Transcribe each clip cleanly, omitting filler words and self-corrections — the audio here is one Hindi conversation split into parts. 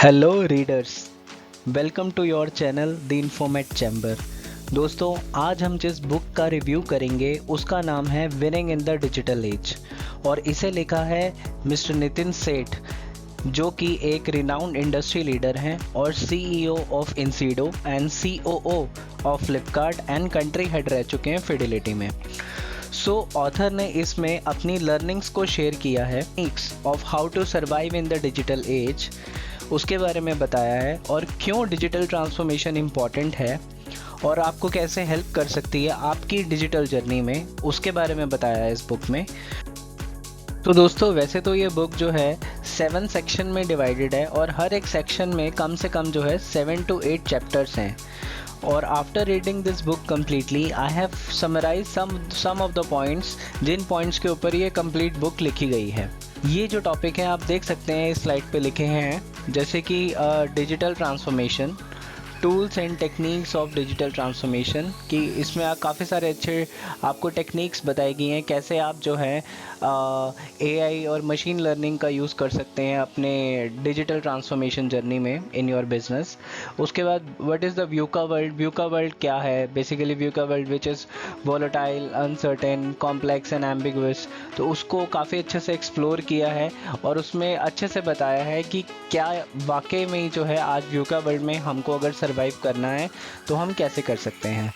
Hello readers, welcome to your channel the Informate Chamber. दोस्तों, आज हम जिस बुक का रिव्यू करेंगे उसका नाम है winning in the digital as और इसे लिखा है मिस्टर नितिन सेठ, जो कि एक रिनाउंड इंडस्ट्री लीडर हैं और सीईओ ऑफ इंसीडो and COO of Flipkart and country head रह चुके हैं फिडेलिटी में। ऑथर ने इसमें अपनी लर्निंग्स को शेयर किया है of how to survive in the digital age, उसके बारे में बताया है और क्यों डिजिटल ट्रांसफॉर्मेशन इम्पॉर्टेंट है और आपको कैसे हेल्प कर सकती है आपकी डिजिटल जर्नी में, उसके बारे में बताया है इस बुक में। तो दोस्तों, वैसे तो ये बुक जो है 7 सेक्शन में डिवाइडेड है और हर एक सेक्शन में कम से कम जो है 7 to 8 चैप्टर्स हैं। और after reading this book completely I have summarise some of the points, जिन पॉइंट्स के ऊपर ये कंप्लीट बुक लिखी गई है। ये जो टॉपिक है आप देख सकते हैं इस स्लाइड पे लिखे हैं, जैसे कि digital transformation, tools and techniques of digital transformation, कि इसमें काफ़ी सारे अच्छे आपको टेक्निक्स बताई गई हैं कैसे आप जो है एआई और मशीन लर्निंग का यूज़ कर सकते हैं अपने डिजिटल ट्रांसफॉर्मेशन जर्नी में इन योर बिजनेस। उसके बाद what is the VUCA world, VUCA world क्या है, basically VUCA world which is volatile, uncertain, complex and ambiguous, तो उसको काफ़ी अच्छे से एक्सप्लोर किया है और उसमें अच्छे से बताया है कि क्या वाकई में जो है आज व्यूका वर्ल्ड में हमको अगर सर्वाइव करना है तो हम कैसे कर सकते हैं।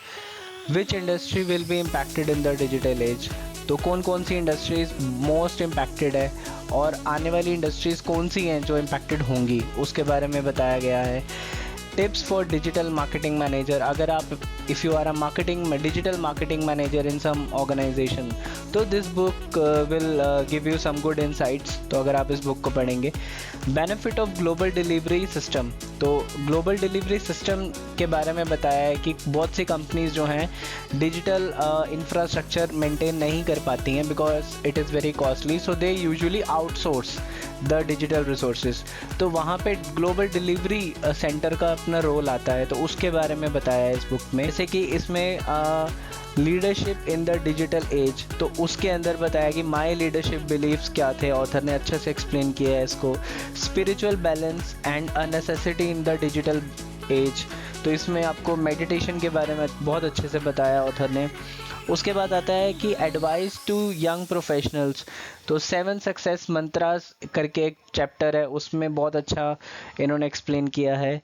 विच industry will be impacted in the digital as, तो कौन कौन सी इंडस्ट्रीज मोस्ट इम्पैक्टेड है और आने वाली इंडस्ट्रीज़ कौन सी हैं जो इम्पैक्टेड होंगी, उसके बारे में बताया गया है। Tips for digital marketing manager, अगर आप if you are a digital marketing manager in some organisation, तो this book will give you some good insights, तो अगर आप इस बुक को पढ़ेंगे। Benefit of global delivery system, तो ग्लोबल डिलीवरी सिस्टम के बारे में बताया है कि बहुत सी कंपनीज जो हैं डिजिटल इंफ्रास्ट्रक्चर मेंटेन नहीं कर पाती हैं because it is very costly, so they usually outsource the digital resources, तो वहाँ पे ग्लोबल डिलीवरी सेंटर का अपना रोल आता है, तो उसके बारे में बताया है इस बुक में। जैसे कि इसमें leadership in the digital as, तो उसके अंदर बताया कि माय लीडरशिप बिलीव्स क्या थे, ऑथर ने अच्छे से एक्सप्लेन किया है इसको। Spiritual balance and a necessity in the digital as, तो इसमें आपको मेडिटेशन के बारे में बहुत अच्छे से बताया ऑथर ने। उसके बाद आता है कि एडवाइस टू यंग प्रोफेशनल्स, तो 7 सक्सेस मंत्रास करके एक चैप्टर है, उसमें बहुत अच्छा इन्होंने एक्सप्लेन किया है।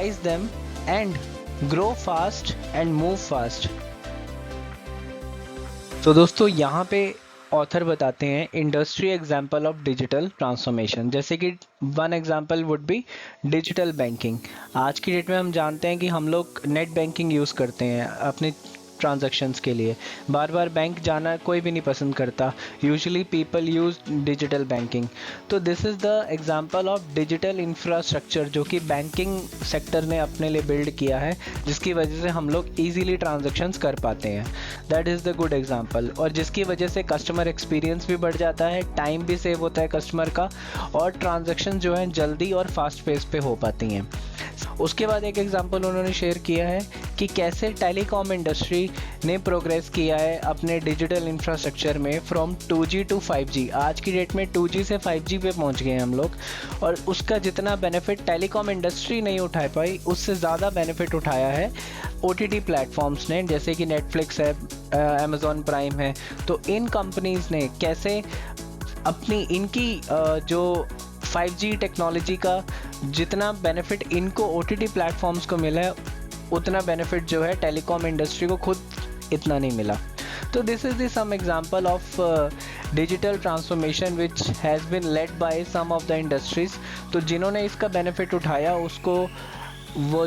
digitize them and grow fast and move fast. तो दोस्तों यहाँ पे ऑथर बताते हैं industry example of digital transformation, जैसे कि one example would be digital banking. आज की डेट में हम जानते हैं कि हम लोग नेट बैंकिंग यूज़ करते हैं अपने ट्रांजैक्शंस के लिए, बार बार बैंक जाना कोई भी नहीं पसंद करता, usually people use digital banking. तो this is the example of digital infrastructure जो कि बैंकिंग सेक्टर ने अपने लिए बिल्ड किया है, जिसकी वजह से हम लोग ईजीली ट्रांजैक्शंस कर पाते हैं। That is the good example, और जिसकी वजह से कस्टमर एक्सपीरियंस भी बढ़ जाता है, टाइम भी सेव होता है कस्टमर का, और ट्रांजैक्शन जो है जल्दी और फास्ट पेस पे हो पाती हैं। उसके बाद एक एग्जांपल उन्होंने शेयर किया है कि कैसे टेलीकॉम इंडस्ट्री ने प्रोग्रेस किया है अपने डिजिटल इंफ्रास्ट्रक्चर में फ्रॉम 2G टू 5G। आज की डेट में 2G से 5G पे पहुंच गए हैं हम लोग, और उसका जितना बेनिफिट टेलीकॉम इंडस्ट्री नहीं उठा पाई, उससे ज़्यादा बेनिफिट उठाया है OTT प्लेटफॉर्म्स ने, जैसे कि नेटफ्लिक्स है, अमेज़ॉन प्राइम है। तो इन कंपनीज़ ने कैसे अपनी इनकी जो 5G टेक्नोलॉजी का जितना बेनिफिट इनको OTT प्लेटफॉर्म्स को मिला है, उतना बेनिफिट जो है टेलीकॉम इंडस्ट्री को खुद इतना नहीं मिला। तो this is the some example of digital transformation which has been led by some of the industries. तो जिन्होंने इसका बेनिफिट उठाया,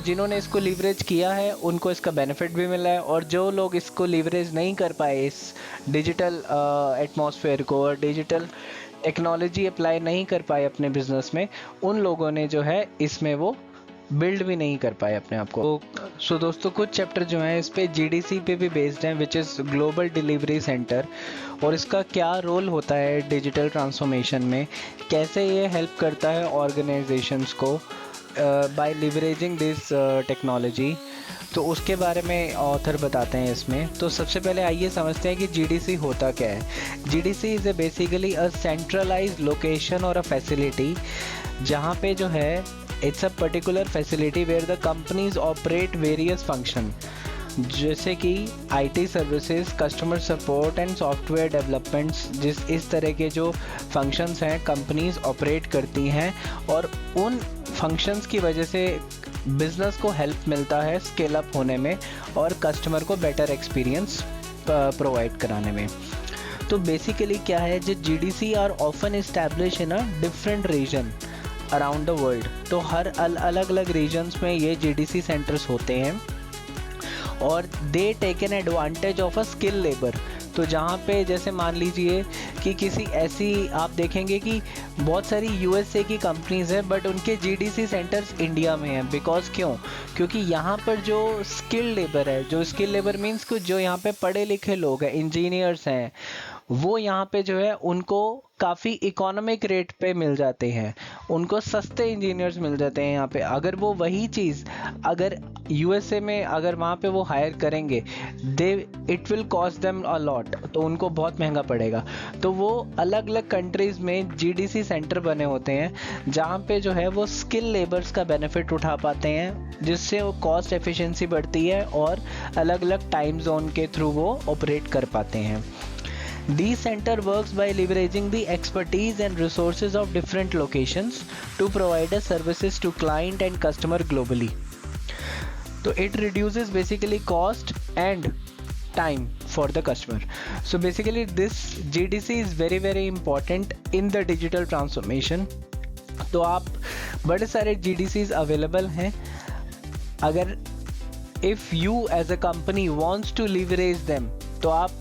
जिन्होंने इसको लीवरेज किया है, उनको इसका बेनिफिट भी मिला है, और जो लोग इसको लीवरेज नहीं कर पाए, इस डिजिटल एटमॉस्फेयर को और डिजिटल टेक्नोलॉजी अप्लाई नहीं कर पाए अपने बिजनेस में, उन लोगों ने जो है इसमें वो बिल्ड भी नहीं कर पाए अपने आप को। सो दोस्तों, कुछ चैप्टर जो हैं इस पे GDC पे भी बेस्ड हैं, which is global delivery centre, और इसका क्या रोल होता है डिजिटल ट्रांसफॉर्मेशन में, कैसे ये हेल्प करता है ऑर्गेनाइजेशंस को बाय लिवरेजिंग दिस टेक्नोलॉजी। तो उसके बारे में ऑथर बताते हैं इसमें। तो सबसे पहले आइए समझते हैं कि GDC होता क्या है। GDC is a basically a centralised location और अ फैसिलिटी, जहाँ पे जो है it's a particular facility where the companies operate various function, जैसे कि IT services, customer support and software developments. इस तरह के जो फंक्शंस हैं कंपनीज ऑपरेट करती हैं, और उन फंक्शंस की वजह से बिजनेस को हेल्प मिलता है स्केल अप होने में और कस्टमर को बेटर एक्सपीरियंस प्रोवाइड कराने में। तो बेसिकली क्या है, जो GDC are often establish in a different region around the world. तो हर अलग अलग रीजन्स में ये GDC सेंटर्स होते हैं, और they take an advantage of a skill labour. तो जहाँ पे जैसे मान लीजिए कि किसी ऐसी, आप देखेंगे कि बहुत सारी USA की कंपनीज़ हैं, बट उनके GDC सेंटर्स इंडिया में हैं। बिकॉज क्योंकि यहाँ पर जो स्किल लेबर है, जो स्किल लेबर मीन्स कि जो यहाँ पे पढ़े लिखे लोग हैं, इंजीनियर्स हैं, वो यहाँ पे जो है उनको काफ़ी इकोनॉमिक रेट पे मिल जाते हैं, उनको सस्ते इंजीनियर्स मिल जाते हैं यहाँ पे। अगर वो वही चीज़ अगर USA में अगर वहाँ पे वो हायर करेंगे, it will cost them a lot, तो उनको बहुत महंगा पड़ेगा। तो वो अलग अलग कंट्रीज़ में GDC सेंटर बने होते हैं, जहाँ पे जो है वो स्किल लेबर्स का बेनिफिट उठा पाते हैं, जिससे वो कॉस्ट एफिशिएंसी बढ़ती है और अलग अलग टाइम जोन के थ्रू वो ऑपरेट कर पाते हैं। This center works by leveraging the expertise and resources of different locations to provide services to client and customer globally. So it reduces basically cost and time for the customer. So basically this GDC is very important in the digital transformation. तो आप बड़े सारे GDCs अवेलेबल हैं। अगर if you as a company wants to leverage them, तो आप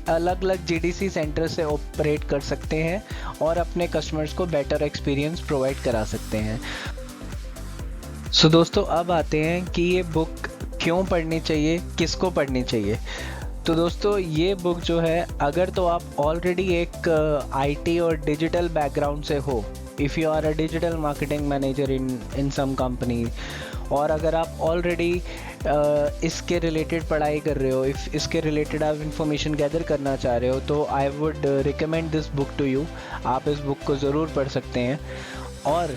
अलग अलग GDC सेंटर से ऑपरेट कर सकते हैं और अपने कस्टमर्स को बेटर एक्सपीरियंस प्रोवाइड करा सकते हैं। सो दोस्तों, अब आते हैं कि ये बुक क्यों पढ़नी चाहिए, किसको पढ़नी चाहिए। तो दोस्तों, ये बुक जो है, अगर तो आप ऑलरेडी एक IT और डिजिटल बैकग्राउंड से हो, if you are a digital marketing manager in some company, और अगर आप ऑलरेडी इसके रिलेटेड पढ़ाई कर रहे हो, इसके रिलेटेड आप इंफॉर्मेशन गैदर करना चाह रहे हो, तो I would recommend this book to you. आप इस बुक को ज़रूर पढ़ सकते हैं। और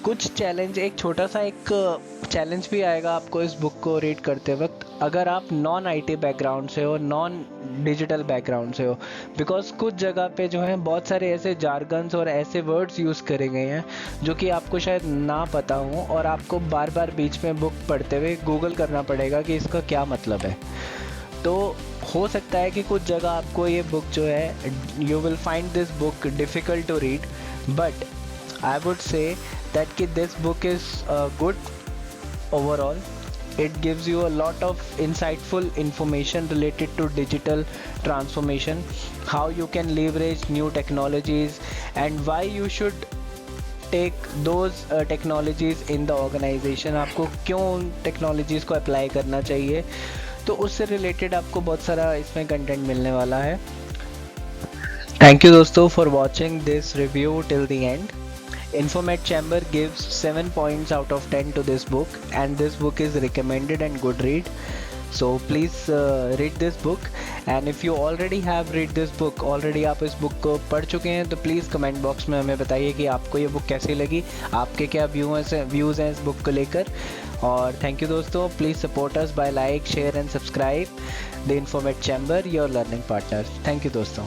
कुछ चैलेंज, एक छोटा सा एक चैलेंज भी आएगा आपको इस बुक को रीड करते वक्त। अगर आप नॉन आईटी बैकग्राउंड से हो, नॉन डिजिटल बैकग्राउंड से हो, बिकॉज कुछ जगह पे जो है बहुत सारे ऐसे जार्गन्स और ऐसे वर्ड्स यूज़ करे गए हैं जो कि आपको शायद ना पता हो और आपको बार बार बीच में बुक पढ़ते हुए गूगल करना पड़ेगा कि इसका क्या मतलब है। तो हो सकता है कि कुछ जगह आपको ये बुक जो है, you will find this book difficult to read, but I would say that कि this book is good overall. It gives you a lot of insightful information related to digital transformation, how you can leverage new technologies, and why you should take those technologies in the organization. आपको क्यों उन technologies को apply करना चाहिए, तो उससे related आपको बहुत सारा इसमें content मिलने वाला है। Thank you दोस्तों for watching this review till the end. Infomed Chamber gives 7 points out of 10 to this book, and this book is recommended and good read. So please read this book, and if you already have read this book, already आप इस book को पढ़ चुके हैं, तो प्लीज़ कमेंट बॉक्स में हमें बताइए कि आपको ये बुक कैसी लगी, आपके क्या व्यूज़ हैं इस बुक को लेकर। और थैंक यू दोस्तों, please support us by like, share and subscribe the Infomed Chamber, your learning partner. Thank you दोस्तों।